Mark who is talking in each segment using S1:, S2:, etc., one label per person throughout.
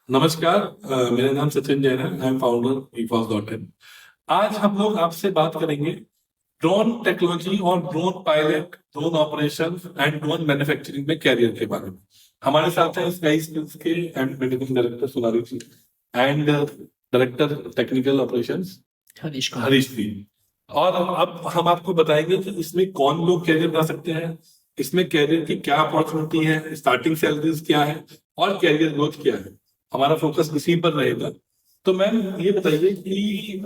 S1: नमस्कार। मेरा नाम सचिन जैन है। I am founder EFOS.in। आज हम लोग आपसे बात करेंगे ड्रोन टेक्नोलॉजी और drone pilot, drone operation and drone manufacturing में कैरियर के बारे में। हमारे साथ हैं स्काई स्किल्स के and managing director Sonali ji and director technical operations Harish ji. और अब हम आपको बताएंगे कि इसमें कौन लोग कैरियर बना सकते हैं, इसमें कैरियर की क्या अपॉर्चुनिटी है, स्टार्टिंग सैलरीज क्या है और कैरियर ग्रोथ क्या है। हमारा फोकस इसी पर रहेगा। तो मैम ये बताइए कि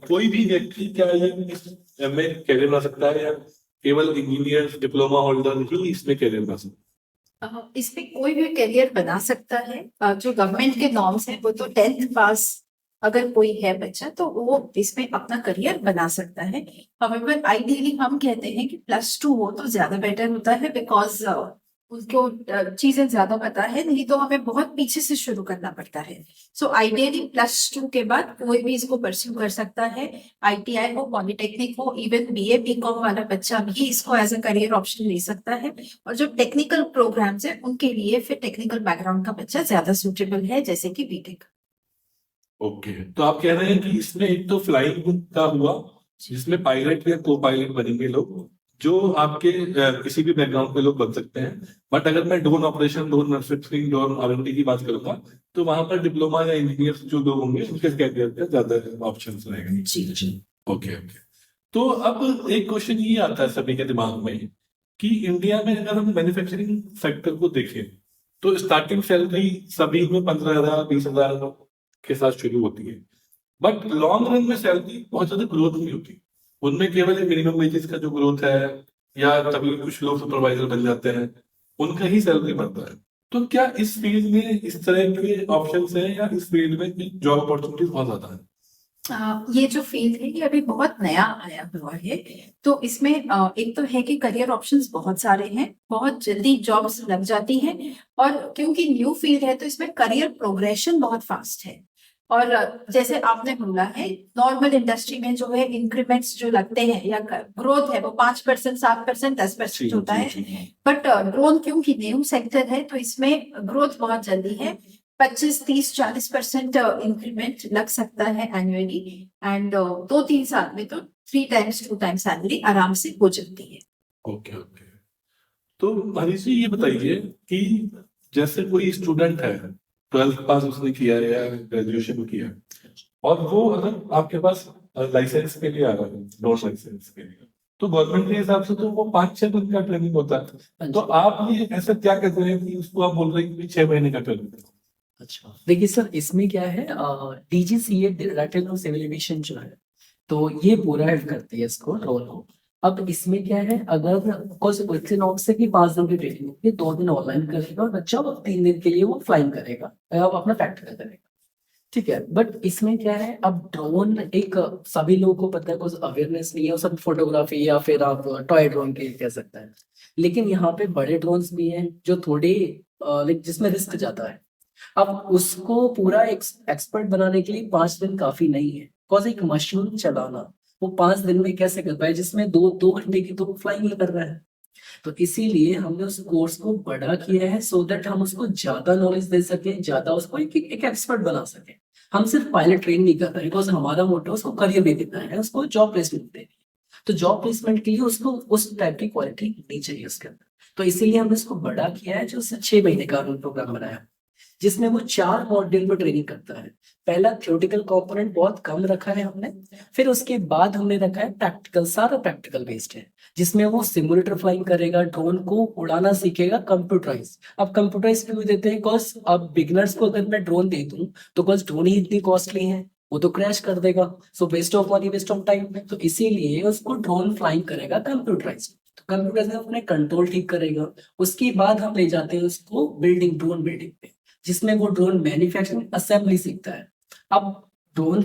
S1: कोई भी व्यक्ति क्या ये में कैरियर बना सकता है या केवल इंजीनियर डिप्लोमा होल्डर ही इसमें कैरियर बना सकता
S2: इसमें कोई भी करियर बना सकता है। जो गवर्नमेंट के नॉर्म्स हैं वो तो 10th पास अगर कोई है बच्चा तो वो इसमें अपना करियर बना सकता है। हाउएवर आइडियली हम कहते हैं कि +2 हो तो ज्यादा बेटर होता है, बिकॉज उनको चीजें ज्यादा पता है, नहीं तो हमें बहुत पीछे से शुरू करना पड़ता है। सो आइडियली +2 के बाद कोई भी इसको परस्यू कर सकता है। ITI हो, पॉलिटेक्निक हो, इवन BA BCom वाला बच्चा भी इसको एज अ करियर ऑप्शन ले सकता है। और जो टेक्निकल प्रोग्राम्स है उनके लिए फिर टेक्निकल बैकग्राउंड का बच्चा ज्यादा सूटेबल है, जैसे कि बीटेक।
S1: है। ओके, तो आप कह रहे हैं कि इसमें एक तो फ्लाइंग का हुआ जिसमें पायलट या को पायलट बनेंगे लोग, जो आपके किसी भी बैकग्राउंड के लोग बन सकते हैं। बट अगर मैं drone operation, drone manufacturing, drone R&D की बात करूंगा तो वहां पर डिप्लोमा या इंजीनियर जो लोग होंगे उनके कैरियर का ज्यादा ऑप्शन रहेंगे।
S2: जी जी।
S1: Okay okay. तो अब एक क्वेश्चन ये आता है सभी के दिमाग में कि इंडिया में अगर हम मैन्युफैक्चरिंग सेक्टर को देखें तो स्टार्टिंग सैलरी सभी में 15,000 20,000 के साथ शुरू होती है। बट लॉन्ग रन में सैलरी बहुत ज्यादा ग्रोथ नहीं होती। उनमें केवल मिनिमम वेजेस का जो ग्रोथ है या तभी कुछ लोग सुपरवाइजर बन जाते हैं, उनका ही सैलरी बढ़ता है। तो क्या इस फील्ड में इस तरह के ऑप्शंस हैं या इस फील्ड में जॉब अपॉर्चुनिटीज बहुत ज्यादा है?
S2: ये जो फील्ड है ये अभी बहुत नया आया हुआ है। तो इसमें एक तो है कि करियर ऑप्शंस बहुत सारे हैं, बहुत जल्दी जॉब्स लग जाती हैं। और क्योंकि न्यू फील्ड है तो इसमें करियर प्रोग्रेशन बहुत फास्ट है। और जैसे आपने बोला है, नॉर्मल इंडस्ट्री में जो है इंक्रीमेंट्स जो लगते हैं या ग्रोथ है वो 5%, 7%, 10% होता है। बट ड्रोन क्योंकि न्यू सेक्टर है तो इसमें ग्रोथ बहुत जल्दी है। 25, 30, 40% इंक्रीमेंट लग सकता है एनुअली। एंड 2-3 साल में तो 3 टाइम्स 2 टाइम्स सैलरी आराम से हो जाती है।
S1: Okay okay. तो हरीश जी ये बताइए कि जैसे कोई स्टूडेंट है, 12th पास उसने किया है या ग्रेजुएशन किया है, और वो अगर आपके पास लाइसेंस के लिए आ रहा है, ड्रोन लाइसेंस के लिए, तो गवर्नमेंट के हिसाब से तो वो 5-6 दिन का ट्रेनिंग होता है। तो आप ये ऐसा क्या कहते हैं कि उसको आप बोल रहे हैं कि 6 महीने का ट्रेनिंग?
S3: अच्छा, देखिए सर, इसमें क्या है, DGCA director of civil aviation जो है, तो ये पूरा हेल्प करती है इसको, रोल को। अब इसमें क्या है, अगर कोई नॉट से कि 5 दिन की ट्रेनिंग होगी, 2 दिन ऑनलाइन करेगा और बच्चा वो 3 दिन के लिए वो फ्लाइंग करेगा, अब अपना प्रैक्टिकल करेगा। ठीक है, बट इसमें क्या है, अब ड्रोन एक सभी लोगों को पता है, कुछ अवेयरनेस नहीं है, वो सब फोटोग्राफी या फिर आप टॉय ड्रोन के कह सकते हैं। लेकिन यहाँ पे बड़े ड्रोन्स भी हैं जो थोड़े लाइक जिसमें रिस्क ज्यादा है। अब उसको पूरा एक्सपर्ट बनाने के लिए 5 दिन काफी नहीं है, बिकॉज एक मशीन चलाना वो 5 दिन में कैसे कर पाए, जिसमें 2 घंटे की तो फ्लाइंग कर रहा है। तो इसीलिए हमने उस कोर्स को बड़ा किया है, सो दैट हम उसको ज्यादा नॉलेज दे सके, ज्यादा उसको एक एक्सपर्ट बना सके। हम सिर्फ पायलट ट्रेन नहीं कर रहे, बिकॉज हमारा मोटो उसको करियर भी देना है, उसको जॉब प्लेसमेंट देनी है। तो जॉब प्लेसमेंट के लिए उसको उस टाइप की क्वालिटी होनी चाहिए उसके अंदर। तो इसीलिए हमने उसको बड़ा किया है, जो 6 महीने का प्रोग्राम बनाया, जिसमें वो 4 मॉड्यूल में ट्रेनिंग करता है। पहला थ्योरेटिकल कंपोनेंट बहुत कम रखा है हमने, फिर उसके बाद हमने रखा है प्रैक्टिकल, सारा प्रैक्टिकल बेस्ड है, जिसमें वो सिमुलेटर फ्लाइंग करेगा, ड्रोन को उड़ाना सीखेगा कंप्यूटराइज। अब कंप्यूटराइज क्यों देते हैं, बिकॉज अब बिगनर्स को अगर मैं ड्रोन दे दूं तो बिकॉज ड्रोन ही इतनी कॉस्टली है, वो तो क्रैश कर देगा, so waste of money, waste of time. तो इसीलिए उसको ड्रोन फ्लाइंग करेगा कंप्यूटराइज। तो कंप्यूटराइज में अपने कंट्रोल ठीक करेगा। उसके बाद हम ले जाते हैं उसको बिल्डिंग, ड्रोन बिल्डिंग पे, जिसमें वो ड्रोन मैन्युफैक्चरिंग असेंबली सीखता है। अब ड्रोन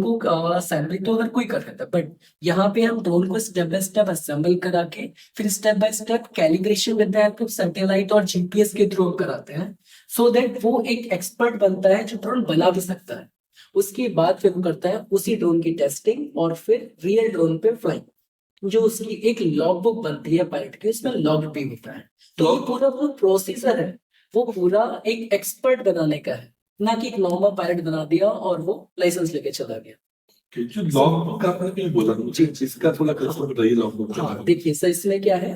S3: को असेंबली तो अगर कोई कर लेता है, बट यहाँ पे हम ड्रोन को स्टेप बाय स्टेप असेंबल करा के फिर step by step calibration with the help of satellite और GPS के थ्रू कराते हैं, सो दैट वो एक एक्सपर्ट बनता है जो ड्रोन बना भी सकता है। उसके बाद फिर वो करता है उसी ड्रोन की टेस्टिंग और फिर रियल ड्रोन पे फ्लाइंग, जो उसकी एक लॉग बुक बनती है पायलट की, उसमें लॉग भी होता है। तो ये पूरा वो प्रोसीजर है, वो पूरा एक एक्सपर्ट बनाने का है। ना कि एक नॉर्मल पायलट बना दिया और वो लाइसेंस लेके चला गया।
S1: जो लॉग बुक आपने कहीं बोला मुझे इसका थोड़ा कंसेप्ट बताइए लॉग बुक के
S3: हाँ
S1: बारे में।
S3: देखिए सर, इसमें क्या है,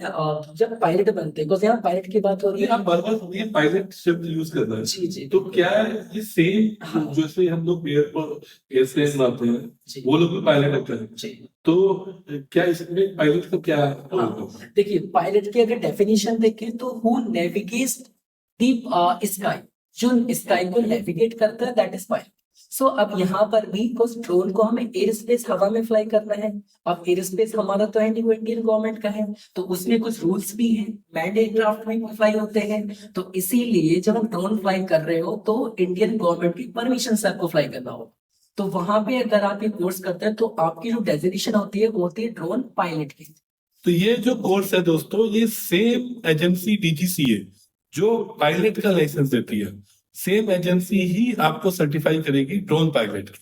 S3: जब पायलट बनते हैं, बिकॉज यहाँ पायलट की बात हो रही
S1: ये
S3: है।
S1: आप बार बार ये पायलट शब्द यूज कर रहे हैं,
S3: जी जी
S1: तो क्या ये सेम
S3: हाँ।
S1: जैसे हम लोग एयरप्लेन बनाते हैं
S3: जी
S1: वो लोग भी पायलट होते हैं,
S3: जी
S1: तो क्या इसमें पायलट का क्या
S3: हाँ, देखिए पायलट की अगर डेफिनेशन देखें तो हु नेविगेट्स द स्काई, जो स्काई को नेविगेट करता है, दैट इज पायलट। सो अब यहाँ पर भी कुछ ड्रोन को हमें एयर स्पेस हवा में फ्लाई करना है। अब एयर स्पेस हमारा तो इंडियन गवर्नमेंट का है, तो उसमें कुछ रूल्स भी हैं, मैंड एयरक्राफ्ट में फ्लाई होते हैं। तो इसीलिए जब हम ड्रोन फ्लाई कर रहे हो तो इंडियन गवर्नमेंट की परमिशन से आपको फ्लाई करना होगा। तो वहां पे अगर आप ये कोर्स करते हैं तो आपकी जो डेजिग्नेशन होती है वो होती है ड्रोन पायलट की।
S1: तो ये जो कोर्स है दोस्तों, ये सेम एजेंसी डीजीसीए जो पायलट का लाइसेंस देती है, सेम एजेंसी ही आपको सर्टिफाई करेगी ड्रोन पायलट की।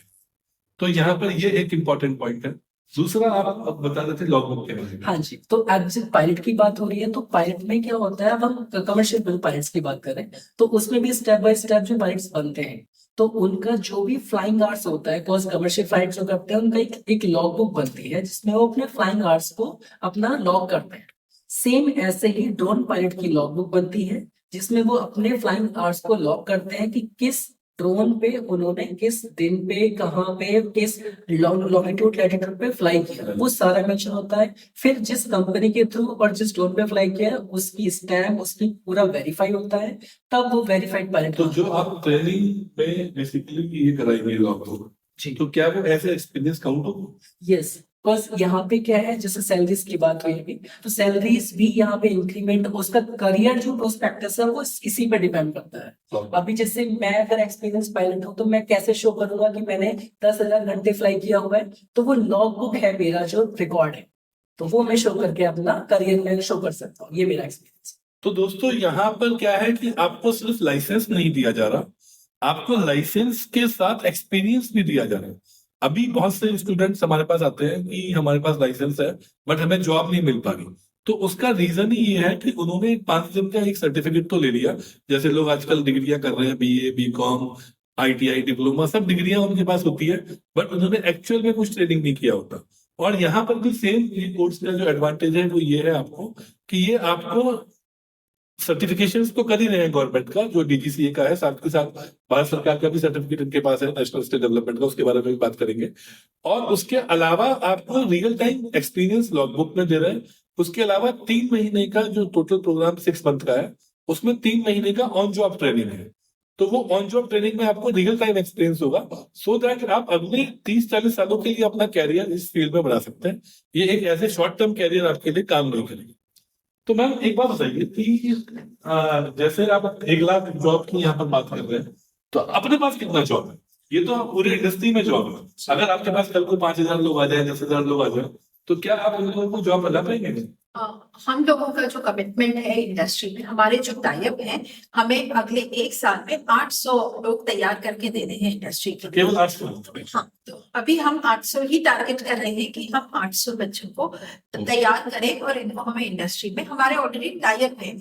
S1: तो यहाँ पर ये एक इम्पोर्टेंट पॉइंट है। दूसरा आप अब बता रहे थे लॉग बुक के बारे में।
S3: हाँ जी, तो अब जब पायलट की बात हो रही है तो पायलट में क्या होता है, अब हम कमर्शियल पायलट्स की बात करें तो उसमें भी स्टेप बाय स्टेप जो पायलट्स बनते हैं तो उनका जो भी फ्लाइंग आवर्स होता है, बिकॉज कमर्शियल फ्लाइट जो करते हैं उनका एक लॉग बुक बनती है जिसमें वो अपने फ्लाइंग आवर्स को अपना लॉग करते हैं। सेम ऐसे ही ड्रोन पायलट की लॉग बुक बनती है जिसमें वो अपने फ्लाइंग आवर्स को लॉग करते हैं कि किस ड्रोन पे उन्होंने किस दिन पे कहाँ पे किस लॉन्गिट्यूड लैटिट्यूड पे फ्लाई किया, वो सारा मेंशन होता है। फिर जिस कंपनी के थ्रू और जिस ड्रोन पे फ्लाई किया है उसकी स्टैम्प उसकी पूरा वेरीफाई होता है, तब वो वेरीफाइड पायलट।
S1: तो जो आप ट्रेनिंग में बेसिकली ये कराएंगे लॉग बुक,
S3: जी
S1: तो क्या वो ऐसे एक्सपीरियंस काउंट होगा?
S3: यस, बस यहाँ पे क्या है, जैसे सैलरीज की बात हुई अभी, तो सैलरीज भी यहाँ पे इंक्रीमेंट, उसका करियर जो प्रोस्पेक्टस है वो इसी पे डिपेंड करता है। अभी जैसे मैं अगर एक्सपीरियंस पायलट हूँ तो मैं कैसे शो करूंगा कि मैंने 10,000 घंटे फ्लाई किया हुआ है, तो वो लॉग बुक है मेरा जो रिकॉर्ड है, तो वो मैं शो करके अपना करियर में शो कर सकता हूँ। ये मेरा एक्सपीरियंस।
S1: तो दोस्तों यहाँ पर क्या है कि आपको सिर्फ लाइसेंस नहीं दिया जा रहा, आपको लाइसेंस के साथ एक्सपीरियंस भी दिया जा रहा है। अभी बहुत से स्टूडेंट्स हमारे पास आते हैं कि हमारे पास लाइसेंस है बट हमें जॉब नहीं मिल पा रही। तो उसका रीजन ही ये है कि उन्होंने 5 दिन का एक सर्टिफिकेट तो ले लिया, जैसे लोग आजकल डिग्रियां कर रहे हैं, बीए, बीकॉम, आईटीआई, डिप्लोमा, सब डिग्रियां उनके पास होती है, बट उन्होंने एक्चुअल में कुछ ट्रेनिंग नहीं किया होता। और यहाँ पर भी सेम कोर्स का जो एडवांटेज है वो ये है आपको कि ये आपको सर्टिफिकेशंस तो कर ही रहे हैं गवर्नमेंट का जो डीजीसीए का है, साथ के साथ भारत सरकार का भी सर्टिफिकेट इनके पास है, नेशनल स्किल डेवलपमेंट का, उसके बारे में भी बात करेंगे। और उसके अलावा आपको real time experience log book में दे रहे हैं। उसके अलावा 3 महीने का जो टोटल प्रोग्राम 6 मंथ का है, उसमें 3 महीने का ऑन जॉब ट्रेनिंग है। तो वो ऑन जॉब ट्रेनिंग में आपको रियल टाइम एक्सपीरियंस होगा, सो दैट आप अगले 30-40 सालों के लिए अपना कैरियर इस फील्ड में बना सकते हैं। ये एक ऐसे शॉर्ट टर्म कैरियर आपके लिए काम नहीं करेगा। तो मैम एक बात बताइए कि जैसे आप 1 लाख जॉब की यहाँ पर बात कर रहे हैं, तो अपने पास कितना जॉब है? ये तो पूरी इंडस्ट्री में जॉब है। अगर आपके पास कल को 5,000 लोग आ जाए, 10,000 लोग आ जाए, तो क्या आप उन लोगों को जॉब लगा पाएंगे?
S2: हम लोगों का जो कमिटमेंट है इंडस्ट्री में, हमारे जो टाइप है, हमें अगले 1 साल में 800 लोग तैयार करके देने हैं इंडस्ट्री के लिए।
S1: केवल 800?
S2: हाँ, तो अभी हम 800 ही टारगेट कर रहे हैं कि हम 800 बच्चों को तैयार करें और इनको हमें इंडस्ट्री में, हमारे ऑलरेडी टाइप है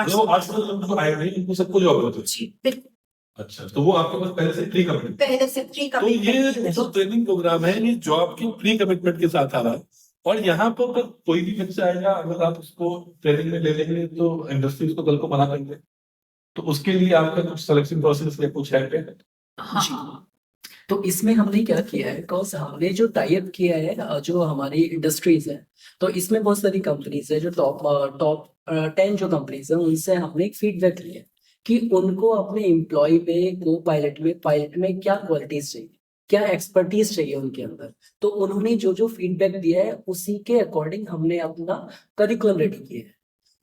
S1: जो 800 लोग जो आए हैं उनको सबको जॉब होती है?
S2: जी बिल्कुल,
S1: अच्छा, तो वो आपके पास पहले से प्री कमिटमेंट?
S2: पहले से फ्री
S1: तो ये जो ट्रेनिंग प्रोग्राम है ये जॉब की प्री कमिटमेंट के साथ आ रहा है। और यहाँ पर अगर कोई भी बच्चा आएगा, अगर आप उसको ट्रेनिंग में ले लेंगे तो इंडस्ट्री उसको कल को मना करेंगे, तो उसके लिए आपका कुछ सिलेक्शन प्रोसेस या कुछ है क्या?
S2: हाँ,
S3: तो इसमें हमने क्या किया है, बिकॉज हमने जो टाइप किया है जो हमारी इंडस्ट्रीज है, तो इसमें बहुत सारी कंपनीज है जो टॉप 10 जो कंपनीज है उनसे हमने एक फीडबैक लिया कि उनको अपने एम्प्लॉय में, को पायलट में क्या क्वालिटीज चाहिए, क्या एक्सपर्टीज चाहिए उनके अंदर। तो उन्होंने जो जो फीडबैक दिया है उसी के अकॉर्डिंग हमने अपना करिकुलम रेडी किया है।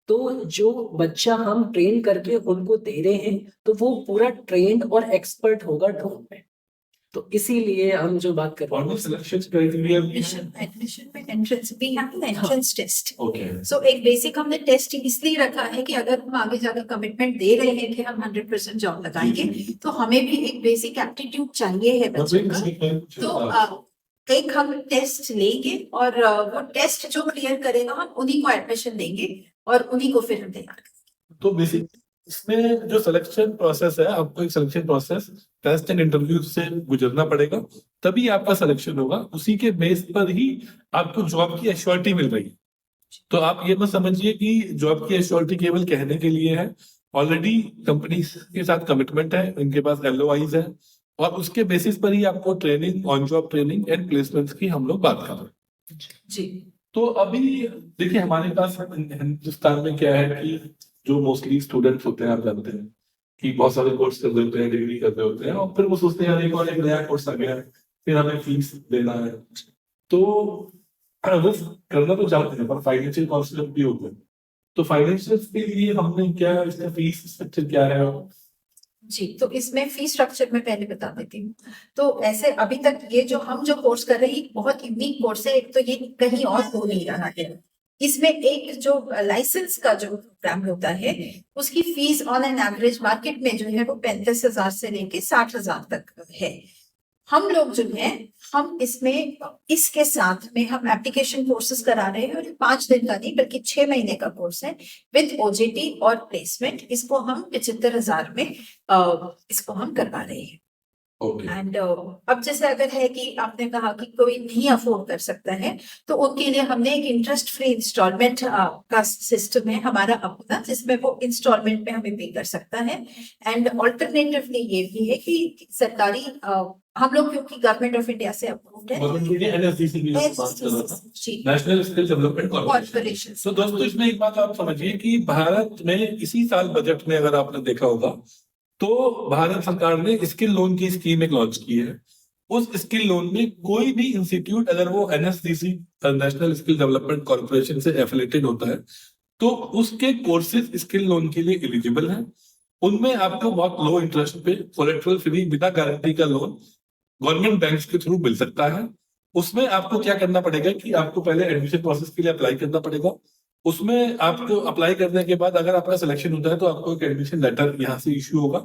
S3: तो जो बच्चा हम ट्रेन करके उनको दे रहे हैं तो वो पूरा ट्रेंड और एक्सपर्ट होगा ड्रोन में। तो इसीलिए हम जो बात कर रहे
S1: और
S3: हैं
S1: सिलेक्शन क्राइटेरिया
S2: एडमिशन में एंट्रेंस भी है, एंट्रेंस टेस्ट।
S1: ओके।
S2: सो एक बेसिक हमने टेस्ट इसलिए रखा है कि अगर हम आगे जाकर कमिटमेंट दे रहे हैं कि हम 100% जॉब लगाएंगे, तो हमें भी एक बेसिक एप्टीट्यूड चाहिए है बच्चों का। तो एक हम टेस्ट लेंगे और वो टेस्ट जो क्लियर करेगा हम उन्हीं को एडमिशन देंगे और उन्हीं को फिर हम तैयार करेंगे।
S1: तो बेसिक इसमें जो सिलेक्शन प्रोसेस है, आपको एक selection process test and interview से गुजरना पड़ेगा, तभी आपका सिलेक्शन होगा। उसी के बेस पर ही आपको जॉब की एश्योरिटी मिल रही है। तो आप ये मत समझिए कि जॉब की एश्योरिटी केवल कहने के लिए है। ऑलरेडी कंपनी के साथ कमिटमेंट है, इनके पास LOIs है, और उसके बेसिस पर ही आपको training, on job training and placements की हम लोग बात कर रहे हैं।
S2: जी।
S1: तो अभी देखिए हमारे पास हिंदुस्तान में क्या है कि जो मोस्टली स्टूडेंट्स होते हैं, आप जानते हैं कि बहुत सारे कोर्स कर रहे होते हैं, डिग्री कर रहे होते हैं, और फिर वो सोचते हैं यार एक और एक नया कोर्स आ गया है, फिर हमें फीस देना है। तो वो करना तो चाहते हैं, पर फाइनेंशियल कॉन्स्टेंट भी होते हैं। तो फाइनेंशियल के लिए हमने क्या, इसका फीस स्ट्रक्चर क्या है?
S2: जी, तो इसमें फीस स्ट्रक्चर में पहले बता देती हूँ। तो ऐसे अभी तक ये जो कोर्स कर रहे हैं बहुत यूनिक कोर्स है। एक तो ये कहीं और हो नहीं रहा है। इसमें एक जो लाइसेंस का जो प्रोग्राम होता है उसकी fees on an average market में जो है वो 35,000 से लेके 60,000 तक है। हम लोग जो है हम इसमें इसके साथ में हम एप्लीकेशन कोर्सेज करा रहे हैं, और ये 5 दिन का नहीं बल्कि 6 महीने का कोर्स है विद OJT और प्लेसमेंट। इसको हम 75,000 में इसको हम करवा रहे हैं। एंड अब जैसे अगर है कि आपने कहा कि कोई नहीं अफोर्ड कर सकता है, तो उनके लिए हमने एक इंटरेस्ट फ्री इंस्टॉलमेंट का सिस्टम है हमारा अपना, जिसमें वो इंस्टॉलमेंट में हमें पे कर सकता है। एंड ऑल्टरनेटिवली ये भी है कि सरकारी हम लोग क्योंकि गवर्नमेंट ऑफ इंडिया से अप्रूव्ड है,
S1: नेशनल स्किल डेवलपमेंट
S2: कॉर्पोरेशन।
S1: तो दोस्तों इसमें एक बात आप समझिए कि भारत में इसी साल बजट में अगर आपने देखा होगा तो भारत सरकार ने स्किल लोन की स्कीम एक लॉन्च की है। उस स्किल लोन में कोई भी इंस्टीट्यूट अगर वो NSDC national skill development corporation से एफिलेटेड होता है तो उसके कोर्सेज स्किल लोन के लिए एलिजिबल हैं। उनमें आपको बहुत लो इंटरेस्ट पे कोलेटरल फ्री बिना गारंटी का लोन गवर्नमेंट बैंक्स के थ्रू मिल सकता है। उसमें आपको क्या करना पड़ेगा कि आपको पहले एडमिशन प्रोसेस के लिए अप्लाई करना पड़ेगा। उसमें आपको अप्लाई करने के बाद अगर आपका सिलेक्शन होता है तो आपको एक एडमिशन लेटर यहाँ से इश्यू होगा,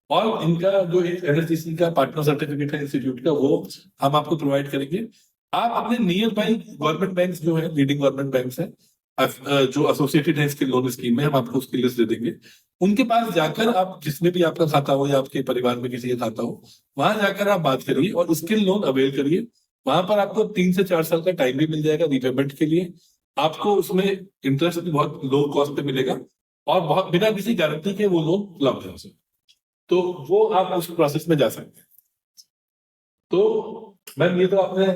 S1: और इनका जो एक NSDC का पार्टनर सर्टिफिकेट है इंस्टीट्यूट का, वो हम आपको प्रोवाइड करेंगे। आप अपने नियर बाई गवर्नमेंट बैंक जो है, लीडिंग गवर्नमेंट बैंक है जो एसोसिएटेड है इसके लोन स्कीम में, हम आपको उसकी लिस्ट दे देंगे। उनके पास जाकर आप, जिसमें भी आपका खाता हो या आपके परिवार में किसी का खाता हो, वहां जाकर आप बात करिए और स्किल लोन अवेल करिए। वहां पर आपको 3 से 4 साल का टाइम भी मिल जाएगा रीपेमेंट के लिए। आपको उसमें इंटरेस्ट भी बहुत लो कॉस्ट पे मिलेगा, और बहुत बिना किसी गारंटी के वो लोन उपलब्ध है उसे। तो वो आप उस प्रोसेस में जा सकते हैं। तो मैम ये तो आपने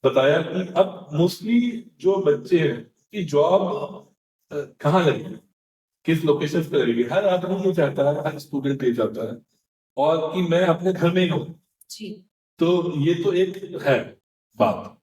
S1: बताया कि अब मोस्टली जो बच्चे हैं कि जॉब कहाँ लगेगी, किस लोकेशन पे लगेगी, हर आदमी ये चाहता है, हर स्टूडेंट ये चाहता है, और कि मैं अपने घर में ही हूँ। तो ये तो एक है बात।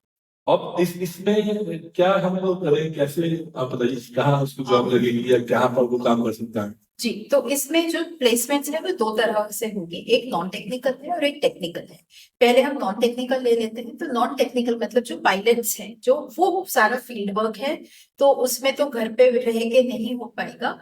S1: अब इसमें क्या हम लोग करें, कैसे आप बताइए, कहाँ उसको जॉब लगेगी या कहाँ पर वो काम कर सकता है?
S2: जी, तो इसमें जो प्लेसमेंट्स है वो 2 तरह से होगी, एक नॉन टेक्निकल है और एक टेक्निकल है। पहले हम नॉन टेक्निकल ले लेते हैं। तो नॉन टेक्निकल मतलब जो पायलट्स हैं, जो वो सारा फील्ड वर्क है, तो उसमें तो घर पे रह के नहीं हो पाएगा।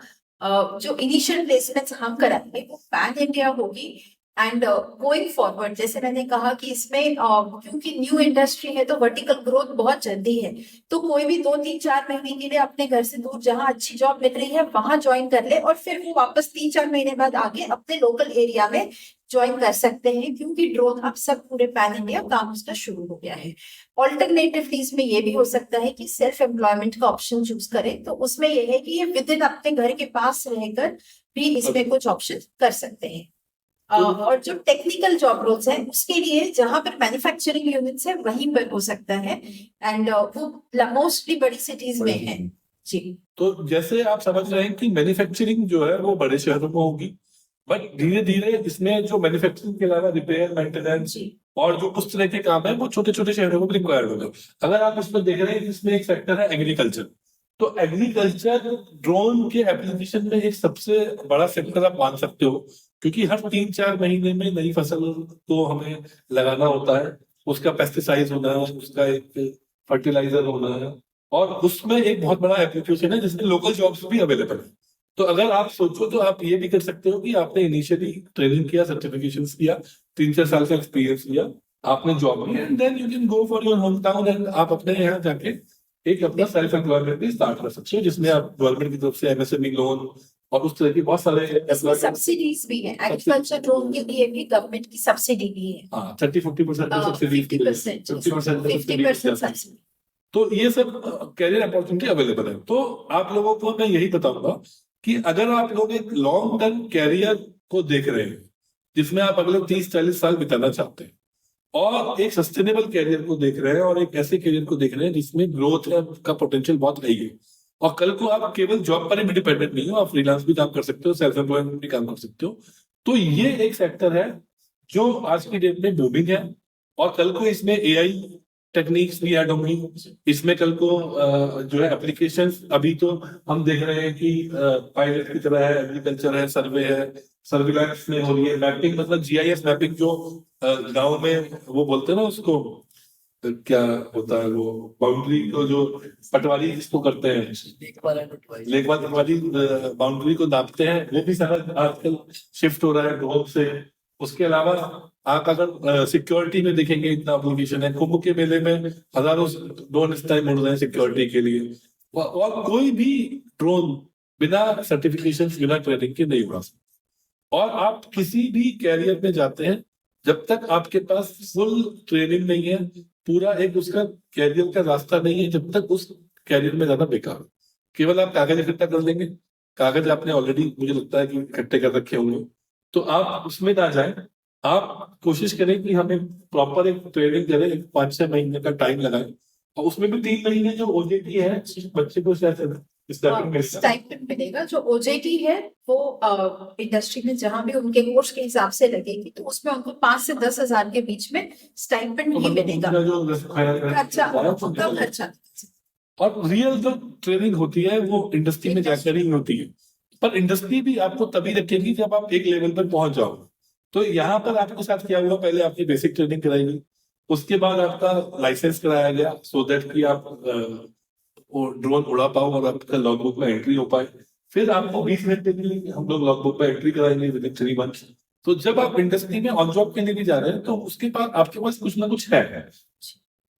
S2: जो इनिशियल प्लेसमेंट्स हम कराएंगे वो पैन इंडिया होगी। एंड गोइंग फॉरवर्ड, जैसे मैंने कहा कि इसमें क्योंकि न्यू इंडस्ट्री है तो वर्टिकल ग्रोथ बहुत जल्दी है, तो कोई भी 2-3-4 महीने के लिए अपने घर से दूर जहां अच्छी जॉब मिल रही है वहां ज्वाइन कर ले, और फिर वो वापस 3-4 महीने बाद आगे अपने लोकल एरिया में ज्वाइन कर सकते हैं, क्योंकि ग्रोथ अब सब पूरे पैन इंडिया काम उसका शुरू हो गया है। ऑल्टरनेटिवली इसमें ये भी हो सकता है कि सेल्फ एम्प्लॉयमेंट का ऑप्शन चूज करें, तो उसमें यह है कि ये विद इन अपने घर के पास रहकर भी इसमें कुछ ऑप्शन कर सकते हैं। और जो टेक्निकल जॉब रोल्स है उसके लिए जहां पर मैन्युफैक्चरिंग यूनिट्स है वहीं पर हो सकता है, एंड वो मोस्टली बड़ी सिटीज में है। जी,
S1: तो जैसे आप समझ रहे हैं कि मैन्युफैक्चरिंग जो है वो बड़े शहरों में होगी, बट धीरे धीरे इसमें जो मैन्युफैक्चरिंग के अलावा रिपेयर, मेंटेनेंस और जो उस तरह के काम है वो छोटे छोटे शहरों में रिक्वायर्ड होगा। अगर आप इसमें देख रहे हैं, इसमें एक सेक्टर है एग्रीकल्चर। तो एग्रीकल्चर ड्रोन के एप्लीकेशन में एक सबसे बड़ा सेक्टर आप मान सकते हो, क्योंकि हर 3-4 महीने में नई फसल को हमें लगाना होता है, उसका पेस्टिसाइड होना है, उसका एक फर्टिलाइजर होना है, और उसमें एक बहुत बड़ा एप्लीकेशन है जिसमें लोकल जॉब्स भी अवेलेबल है। तो अगर आप सोचो तो आप ये भी कर सकते हो कि आपने इनिशियली ट्रेनिंग किया, सर्टिफिकेशन किया, 3-4 साल का एक्सपीरियंस लिया, आपने जॉब लिया, and then you can go for your home town, and आप अपने यहाँ जाके एक अपना सेल्फ एम्प्लॉयमेंट भी स्टार्ट कर सकते हो, जिसमें आप गवर्नमेंट की तरफ से MSME लोन और उस तरह की बहुत सारे
S2: इसमें सब्सिडीज भी है, एग्रीकल्चर ड्रोन के लिए भी गवर्नमेंट की सब्सिडी भी है।
S1: 30-40% सब्सिडी
S2: 50%, 50% सब्सिडी।
S1: तो ये सब कैरियर अपॉर्चुनिटी अवेलेबल है। तो आप लोगों को मैं यही बताऊंगा कि अगर आप लोग एक लॉन्ग टर्म कैरियर को देख रहे हैं जिसमें आप अगले 30-40 साल बिताना चाहते हैं और एक सस्टेनेबल कैरियर को देख रहे हैं और एक ऐसे कैरियर को देख रहे हैं जिसमें ग्रोथ का पोटेंशियल बहुत हाई है और कल को आप केवल जॉब पर ही डिपेंडेंट नहीं हो, आप फ्रीलांस भी काम कर सकते हो, सेल्फ एम्प्लॉयमेंट भी काम कर सकते हो, तो ये एक सेक्टर है जो आज की डेट में बूमिंग है और कल को इसमें एआई टेक्निक्स भी ऐड होंगी। इसमें कल को जो है एप्लीकेशंस अभी तो हम देख रहे हैं कि पायलट की तरह है, एग्रीकल्चर है, सर्वे है, सर्विलांस में हो रही है, मैपिंग मतलब जीआईएस मैपिंग जो गांव में वो बोलते हैं ना उसको क्या होता है वो बाउंड्री को जो पटवारी जिसको करते हैं लेखपाल पटवारी बाउंड्री को नापते हैं, वो भी सारा आजकल शिफ्ट हो रहा है ड्रोन से। उसके अलावा आप अगर सिक्योरिटी में देखेंगे इतना एप्लीकेशन है, कुंभ के मेले में हजारों ड्रोन इस टाइम उड़ रहे हैं सिक्योरिटी के लिए और कोई भी ड्रोन बिना सर्टिफिकेशन बिना ट्रेनिंग के नहीं उड़ा सकता। और आप किसी भी कैरियर में जाते हैं जब तक आपके पास फुल ट्रेनिंग नहीं है, पूरा एक उसका कैरियर का रास्ता नहीं है, जब तक उस कैरियर में जाना बेकार है। केवल आप कागज इकट्ठा कर लेंगे, कागज आपने ऑलरेडी मुझे लगता है कि इकट्ठे कर रखे होंगे, तो आप उसमें ना जाए। आप कोशिश करें कि हमें प्रॉपर एक ट्रेनिंग करें, 5-6 महीने का टाइम लगाएं और उसमें भी 3 महीने जो ओजेटी है बच्चे को
S2: स्टाइपेंड मिलेगा। जो ओजेटी है वो इंडस्ट्री में जहां भी उनके कोर्स के हिसाब से लगेगी तो उसमें उनको 5 से 10 हजार के बीच में स्टाइपेंड ही मिलेगा, खर्चा।
S1: और रियल जो ट्रेनिंग होती है वो इंडस्ट्री में जाकर ही होती है, पर इंडस्ट्री भी आपको तभी रखेगी जब आप एक लेवल पर पहुंच जाओ। तो यहाँ पर आपके साथ क्या हुआ, पहले आपकी बेसिक ट्रेनिंग कराई गई, उसके बाद आपका लाइसेंस कराया गया सो दैट कि आप ड्रोन उड़ा पाओ और आपका लॉगबुक में एंट्री हो पाए। फिर आपको 20 घंटे के लिए हम लोग लॉगबुक में एंट्री कराएंगे विद इन 3 मंथ्स। तो जब आप इंडस्ट्री में ऑन जॉब के लिए भी जा रहे हैं तो उसके बाद आपके पास कुछ ना कुछ है,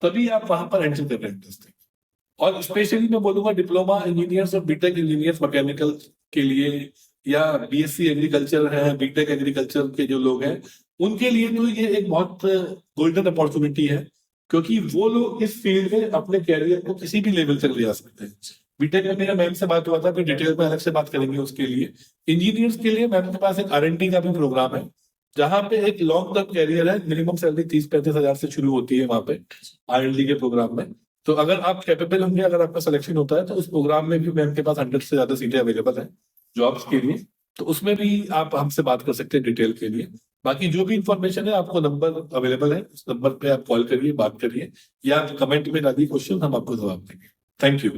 S1: तभी आप वहां पर एंट्री कर रहे हैं इंडस्ट्री। और स्पेशली मैं बोलूंगा डिप्लोमा इंजीनियर्स और बीटेक इंजीनियर्स मैकेनिकल के लिए या बीएससी एग्रीकल्चर है, बीटेक एग्रीकल्चर के जो लोग हैं उनके लिए तो ये एक बहुत गोल्डन अपॉर्चुनिटी है, क्योंकि वो लोग इस फील्ड में अपने कैरियर को किसी भी लेवल तक ले जा सकते हैं। बीटेक में मेरा मैम से बात हुआ था, फिर डिटेल में अलग से बात करेंगे उसके लिए। इंजीनियर्स के लिए मैम के पास एक R&D का भी प्रोग्राम है जहां पे एक लॉन्ग टर्म कैरियर है, मिनिमम सैलरी 30-35 हजार से शुरू होती है वहां पे R&D के प्रोग्राम में। तो अगर आप कैपेबल होंगे, अगर आपका सिलेक्शन होता है तो उस प्रोग्राम में भी मैम के पास 100 से ज्यादा सीटें अवेलेबल है जॉब्स के लिए, तो उसमें भी आप हमसे बात कर सकते हैं डिटेल के लिए। बाकी जो भी इंफॉर्मेशन है आपको नंबर अवेलेबल है, उस नंबर पे आप कॉल करिए, बात करिए या कमेंट में डालिए क्वेश्चन, हम आपको जवाब देंगे। Thank you.